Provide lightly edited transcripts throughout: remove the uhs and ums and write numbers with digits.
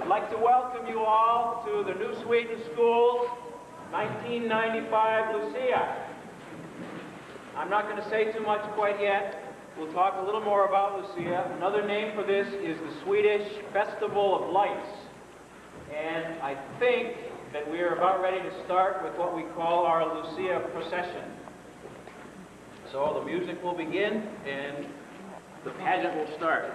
I'd like to welcome you all to the New Sweden School's 1995 Lucia. I'm not going to say too much quite yet. We'll talk a little more about Lucia. Another name for this is the Swedish Festival of Lights. And I think that we are about ready to start with what we call our Lucia procession. So the music will begin and the pageant will start.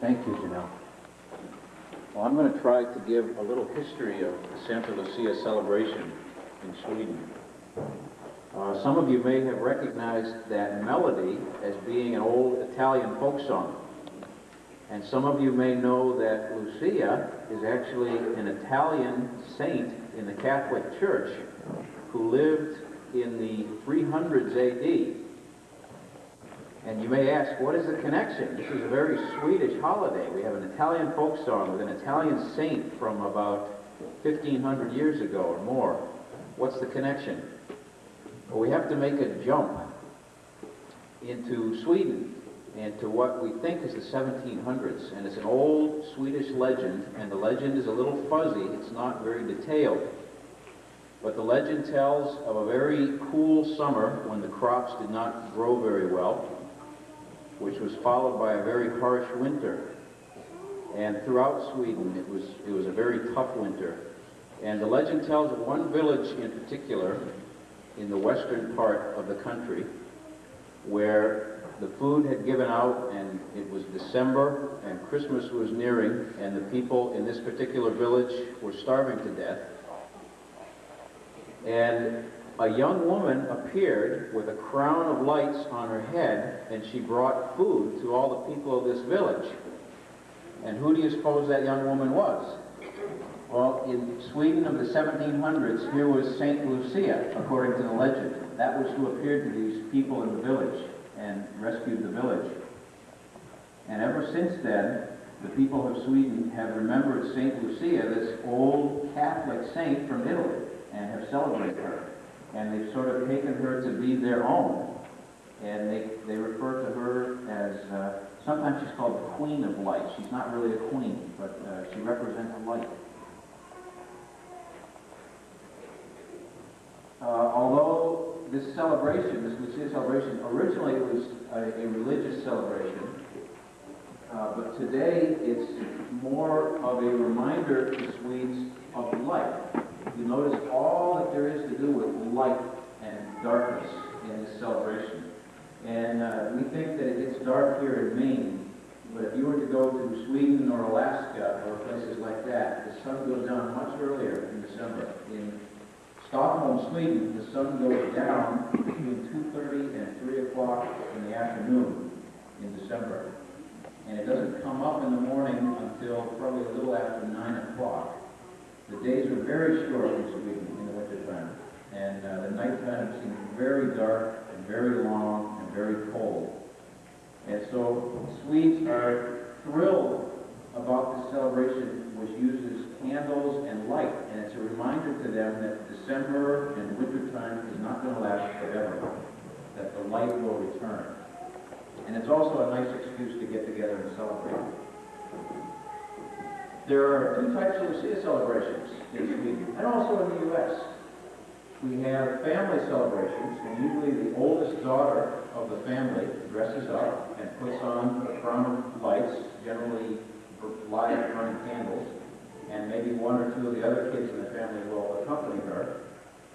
Thank you, Janelle. Well, I'm going to try to give a little history of the Santa Lucia celebration in Sweden. Some of you may have recognized that melody as being an old Italian folk song. And some of you may know that Lucia is actually an Italian saint in the Catholic Church who lived in the 300s AD. And you may ask, what is the connection? This is a very Swedish holiday. We have an Italian folk song with an Italian saint from about 1,500 years ago or more. What's the connection? Well, we have to make a jump into Sweden and to what we think is the 1700s. And it's an old Swedish legend, and the legend is a little fuzzy. It's not very detailed. But the legend tells of a very cool summer when the crops did not grow very well, which was followed by a very harsh winter. And throughout Sweden, it was a very tough winter. And the legend tells of one village in particular in the western part of the country where the food had given out and it was December and Christmas was nearing and the people in this particular village were starving to death. And a young woman appeared with a crown of lights on her head, and she brought food to all the people of this village. And who do you suppose that young woman was? Well, in Sweden of the 1700s, here was Saint Lucia, according to the legend. That was who appeared to these people in the village and rescued the village. And ever since then, the people of Sweden have remembered Saint Lucia, this old Catholic saint from Italy, and have celebrated her. And they've sort of taken her to be their own. And they refer to her as, sometimes she's called the Queen of Light. She's not really a queen, but she represents light. Although this celebration, this Lucia celebration, originally it was a religious celebration, but today it's more of a reminder to Swedes of light. You notice all that there is to do with light and darkness in this celebration. And we think that it gets dark here in Maine, but if you were to go to Sweden or Alaska or places like that, the sun goes down much earlier in December. In Stockholm, Sweden, the sun goes down between 2:30 and 3 o'clock in the afternoon in December. And it doesn't come up in the morning until probably a little after 9 o'clock. The days are very short in Sweden in the wintertime, and the nighttime seems very dark and very long and very cold. And so Swedes are thrilled about this celebration, which uses candles and light, and it's a reminder to them that December and wintertime is not going to last forever, that the light will return. And it's also a nice excuse to get together and celebrate. There are two types of Lucia celebrations in Sweden, and also in the U.S. We have family celebrations, and usually the oldest daughter of the family dresses up and puts on a crown of lights, generally live burning candles, and maybe one or two of the other kids in the family will accompany her,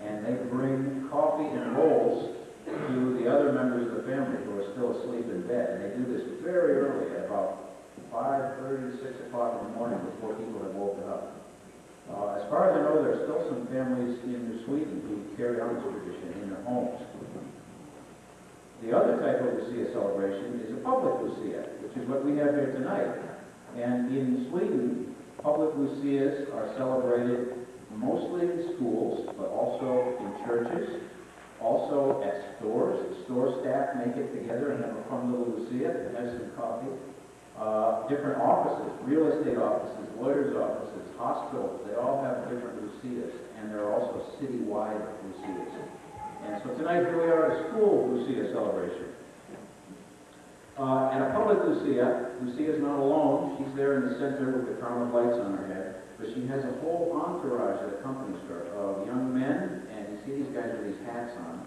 and they bring coffee and rolls to the other members of the family who are still asleep in bed. And they do this very early, at about 5:30, 6 o'clock in the morning before people have woken up. As far as I know, there are still some families in Sweden who carry on this tradition in their homes. The other type of Lucia celebration is a public Lucia, which is what we have here tonight. And in Sweden, public Lucias are celebrated mostly in schools, but also in churches, also at stores. The store staff may get together and have a fun little Lucia and have some coffee. Different offices, real estate offices, lawyers' offices, hospitals, they all have different Lucias, and there are also citywide Lucias. And so tonight here we are at a school Lucia celebration. And a public Lucia, Lucia is not alone. She's there in the center with the crown of lights on her head, but she has a whole entourage that accompanies her of young men, and you see these guys with these hats on,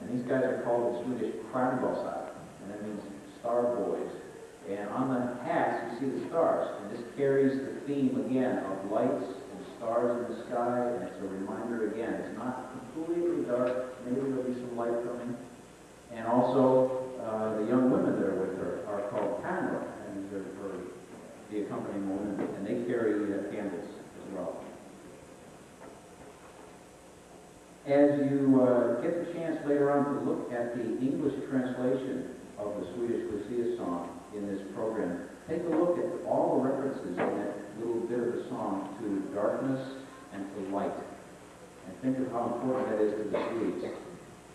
and these guys are called in Swedish stjärngossar, and that means star boys. And on the hats, you see the stars. And this carries the theme, again, of lights and stars in the sky. And it's a reminder, again, it's not completely dark. Maybe there'll be some light coming. And also, the young women that are with her are called Tanner, and they're the accompanying women. And they carry candles as well. As you get the chance later on to look at the English translation of the Swedish Lucia song in this program, take a look at all the references in that little bit of the song to darkness and to light. And think of how important that is to the Swedes.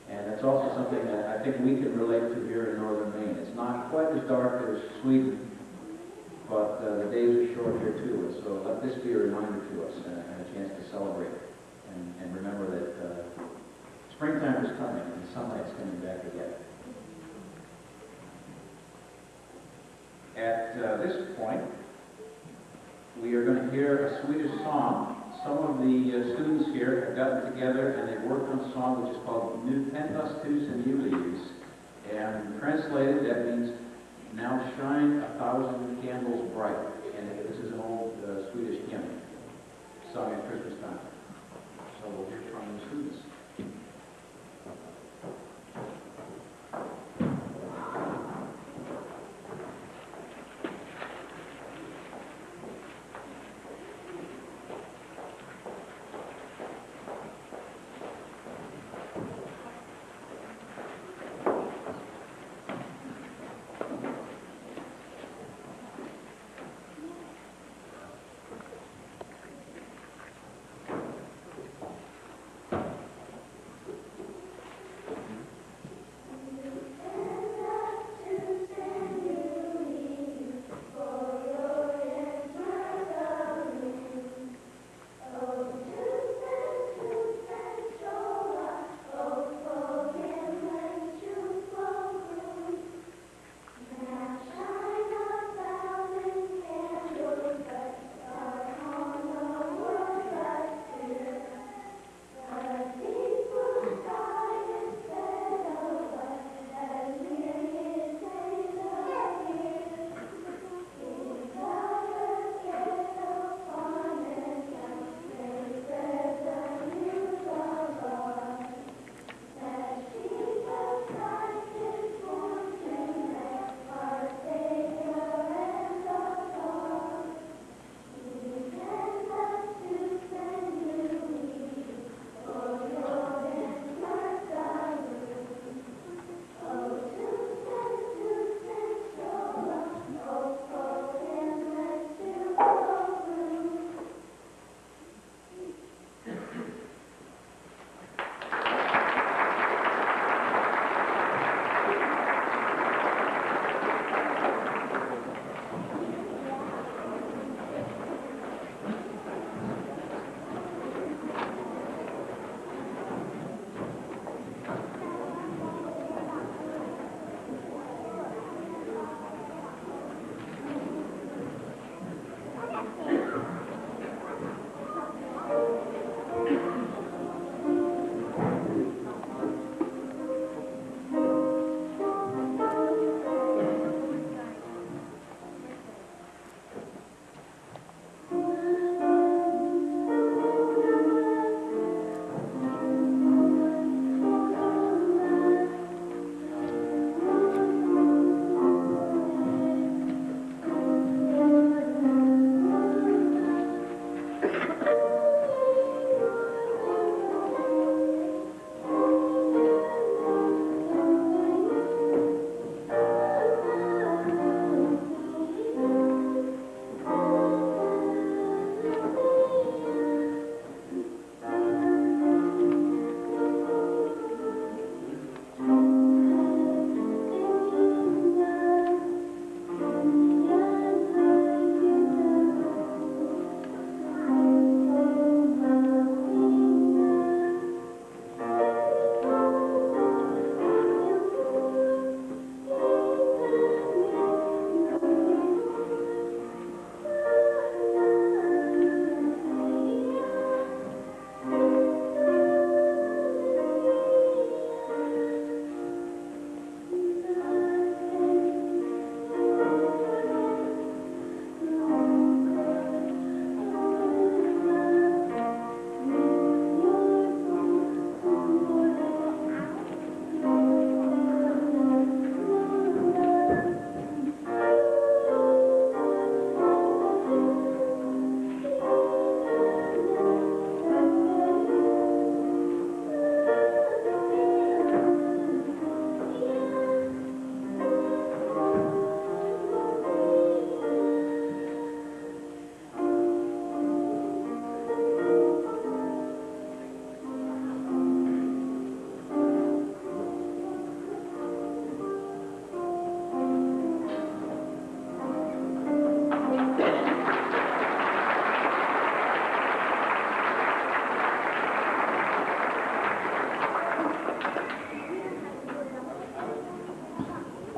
And that's also something that I think we can relate to here in northern Maine. It's not quite as dark as Sweden, but the days are short here too. And so let this be a reminder to us and a chance to celebrate and remember that springtime is coming and the sunlight's coming back again. At this point, we are going to hear a Swedish song some of the students here have gotten together and they've worked on a song which is called Nu Tentas Tusen Julius. And translated, that means now shine 1,000 candles bright. And this is an old Swedish hymn sung at Christmas time. So we'll hear from the students.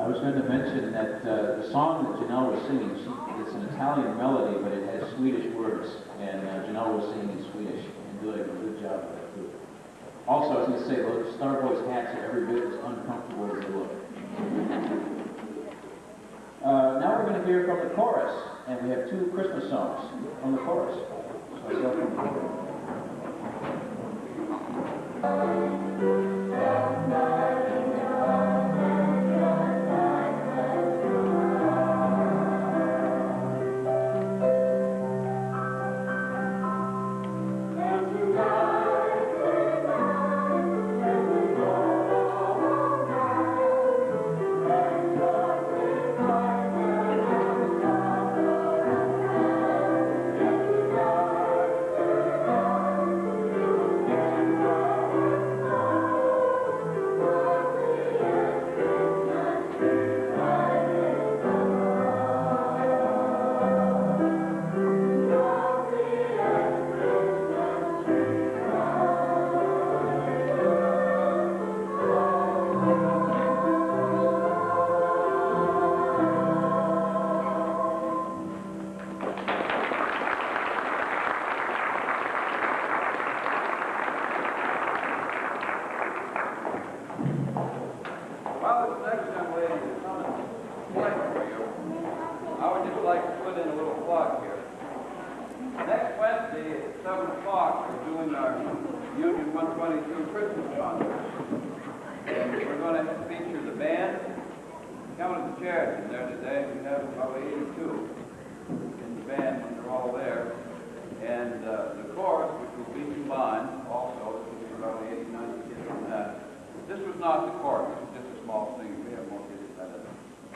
was going to mention that the song that Janelle was singing, it's an Italian melody, but it has Swedish words, and Janelle was singing in Swedish. job of that too. Also, I was going to say, those Star Boys hats are every bit as uncomfortable as they look. Now we're going to hear from the chorus, and we have 2 Christmas songs from the chorus. So I go from the chorus.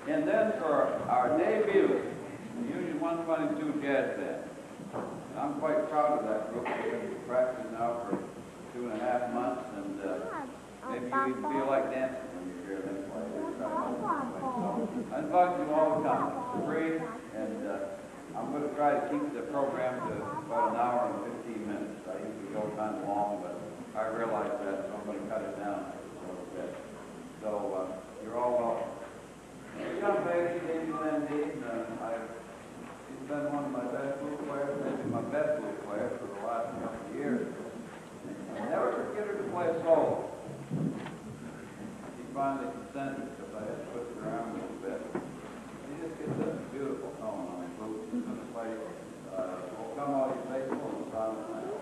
And then for our debut, the Union 122 Jazz Band. I'm quite proud of that group. We've been practicing now for 2.5 months, and maybe you even feel like dancing when you hear them play. So I invite you all to come. It's free, and I'm going to try to keep the program to about 1 hour and 15 minutes. I usually go kind of long, but I realize that, so I'm going to cut it down a little bit. So you're all welcome. Young lady, David Landy, she's been one of my best flute players, maybe my best flute player for the last couple of years. I never could get her to play a solo. She finally consented because I had to twist her arm a little bit. She just gets a beautiful tone on the flute. She's going to play "Oh Come All You Faithful" and "Silent Night."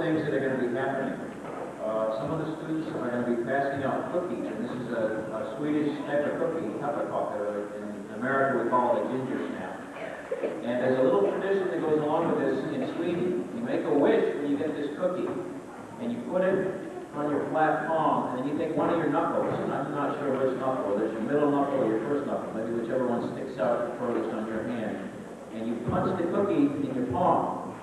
things that are going to be happening. Some of the students are going to be passing out cookies, and this is a Swedish type of cookie, pepparkaka. In America we call it a ginger snap. And there's a little tradition that goes along with this in Sweden. You make a wish when you get this cookie, and you put it on your flat palm, and then you take one of your knuckles, and I'm not sure which knuckle, there's your middle knuckle or your first knuckle, maybe whichever one sticks out furthest on your hand, and you punch the cookie in your palm.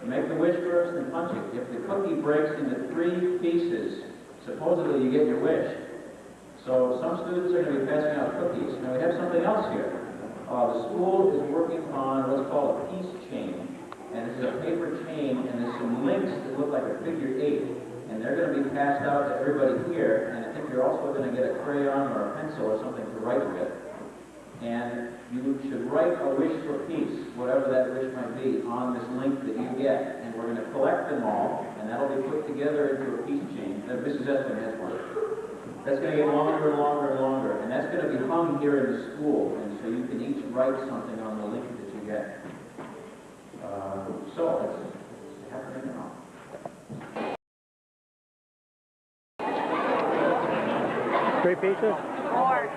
You make the wish first and punch it. If the cookie breaks into 3 pieces, supposedly you get your wish. So some students are going to be passing out cookies. Now we have something else here. The school is working on what's called a peace chain. And this is a paper chain, and there's some links that look like a figure 8. And they're going to be passed out to everybody here. And I think you're also going to get a crayon or a pencil or something to write with. And you should write a wish for peace, whatever that wish might be, on this link that you get. And we're going to collect them all, and that'll be put together into a peace chain. Mrs. Espen has one. That's going to get longer and longer and longer, and that's going to be hung here in the school, and so you can each write something on the link that you get. So it's happening now. Great pizza? Or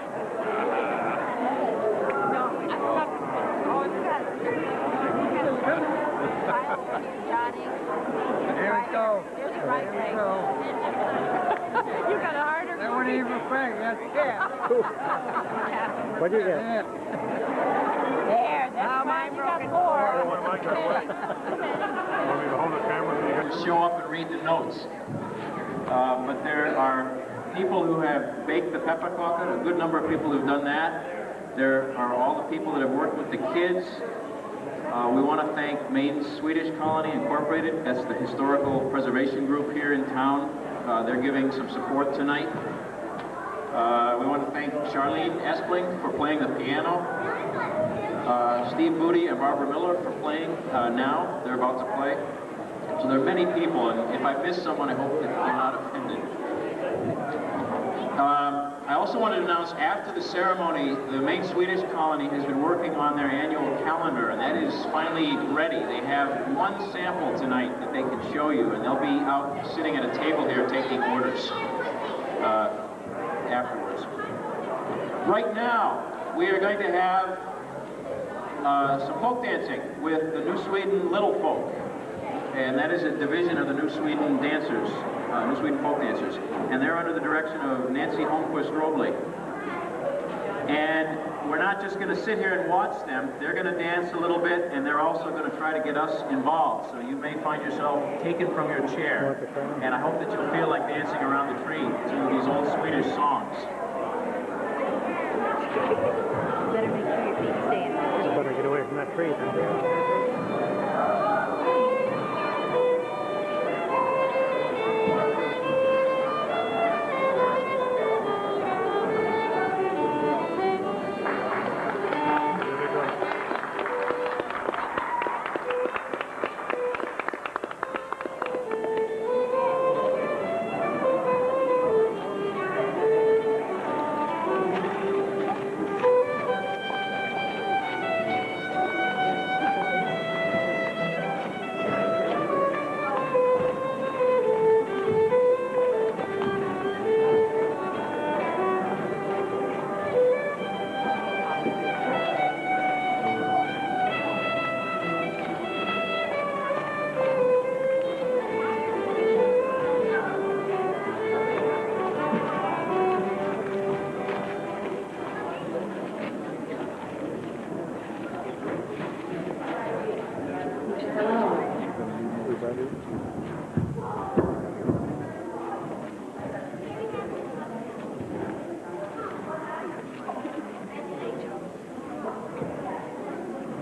Johnny. There we go. There's a right leg. You got a harder That wasn't even fair. That's What'd you get? There, that's mine. You got 4. One of mine got away. Want me to hold the camera? To show up and read the notes. But there are people who have baked the pepparkaka, a good number of people who've done that. There are all the people that have worked with the kids. We want to thank Maine's Swedish Colony Incorporated. That's the historical preservation group here in town. They're giving some support tonight. We want to thank Charlene Espling for playing the piano. Steve Moody and Barbara Miller for playing now. They're about to play. So there are many people, and if I miss someone, I hope that you're not offended. I also want to announce after the ceremony, the Maine Swedish Colony has been working on their annual calendar, and that is finally ready. They have one sample tonight that they can show you, and they'll be out sitting at a table here taking orders afterwards. Right now, we are going to have some folk dancing with the New Sweden Little Folk. And that is a division of the New Sweden dancers, New Sweden folk dancers. And they're under the direction of Nancy Holmquist Robley. And we're not just going to sit here and watch them. They're going to dance a little bit, and they're also going to try to get us involved. So you may find yourself taken from your chair. And I hope that you'll feel like dancing around the tree to these old Swedish songs. You better make sure your feet stay in there. You better get away from that tree.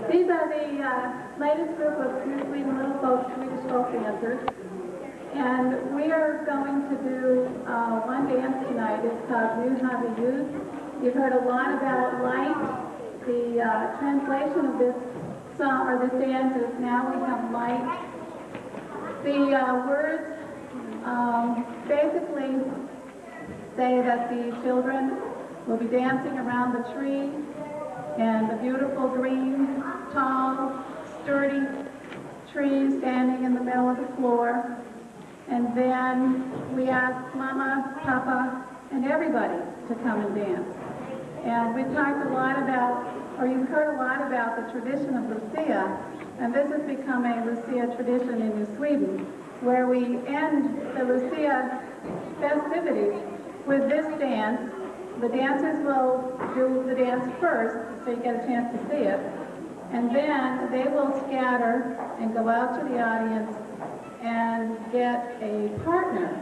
These are the latest group of New Sweden Little Folk Swedish folk dancers. And we are going to do one dance tonight. It's called Nu Har Vi Ljus. You've heard a lot about light. The translation of this song or this dance is Now We Have Light. The words basically say that the children will be dancing around the tree and the beautiful green, tall, sturdy tree standing in the middle of the floor. And then we ask Mama, Papa, and everybody to come and dance. And we've talked a lot about, or you've heard a lot about the tradition of Lucia, and this has become a Lucia tradition in New Sweden, where we end the Lucia festivities with this dance. The dancers will do the dance first, so you get a chance to see it. And then they will scatter and go out to the audience and get a partner.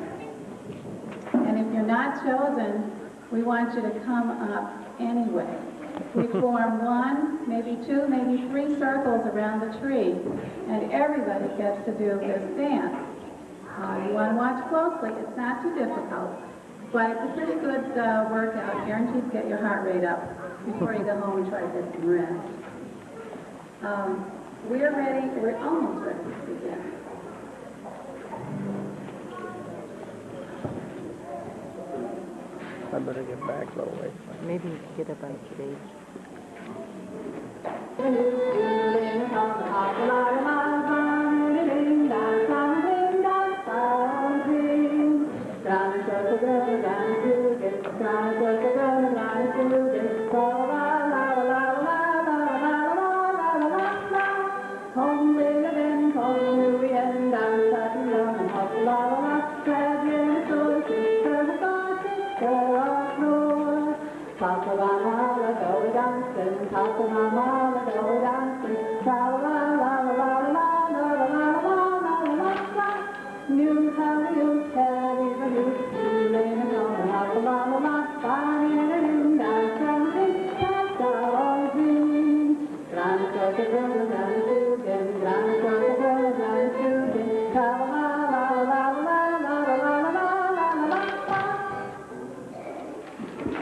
And if you're not chosen, we want you to come up anyway. We form one, maybe two, maybe three circles around the tree, and everybody gets to do this dance. You want to watch closely. It's not too difficult, but it's a pretty good workout. Guaranteed to get your heart rate up before you go home and try to get some rest. We're ready. We're almost ready to begin. I better get back a little way. Maybe you could get up on stage.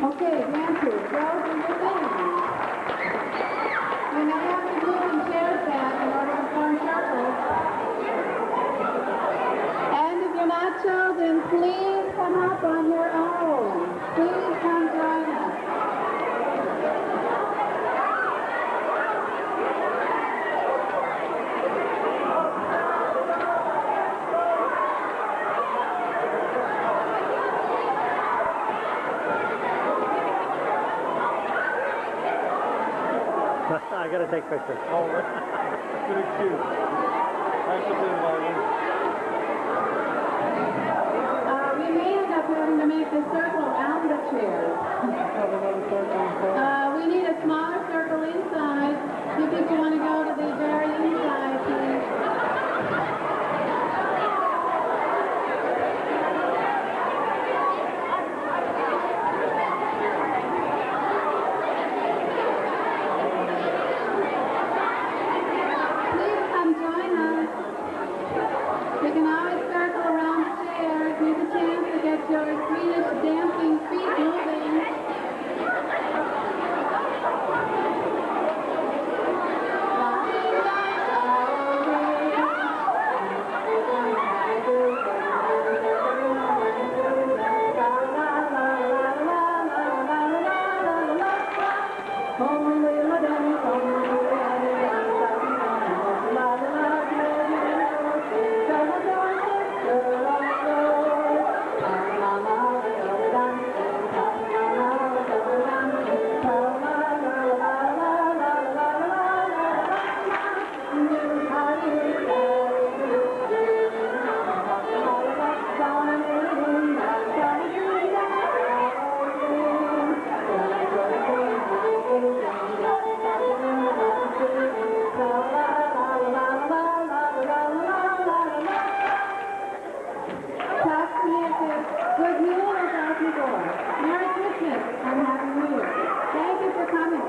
Okay, dancers, go do your thing. You may have to move and chairs back in order to form circles. And if you're not chosen, please come up on your own. Please come join us. I gotta take pictures. Oh, good excuse. Thanks for being involved. We may end up having to make the circle around the chairs. We need a smaller circle inside. You people want to go to the very inside, please. Please come join us. You can always circle around the chairs. Here's a chance to get your Swedish dancing feet moving. Good Yule or Merry Christmas and Happy New Year. Thank you for coming.